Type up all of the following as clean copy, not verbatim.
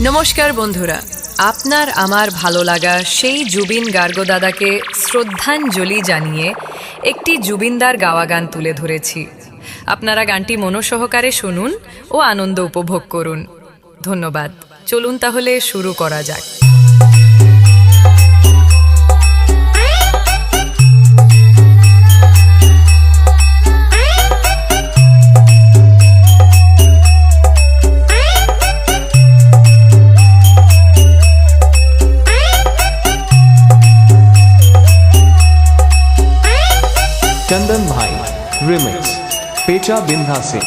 নমস্কার বন্ধুরা, আপনার আমার ভালো লাগা সেই জুবিন গার্গ দাদাকে শ্রদ্ধাঞ্জলি জানিয়ে একটি জুবিনদার গাওয়া গান তুলে ধরেছি। আপনারা গানটি মনোসহকারে শুনুন ও আনন্দ উপভোগ করুন। ধন্যবাদ। চলুন তাহলে শুরু করা যাক। चंदन भाई रिमिक्स पेचा बिंधा से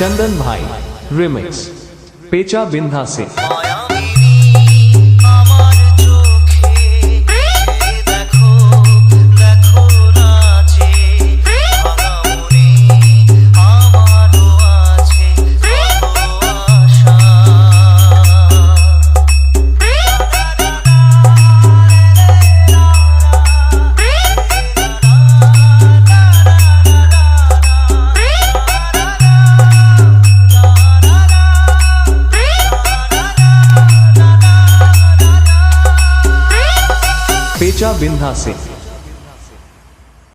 चंदन भाई रिमिक्स पेचा बिंधा से पेचा बिंधा से।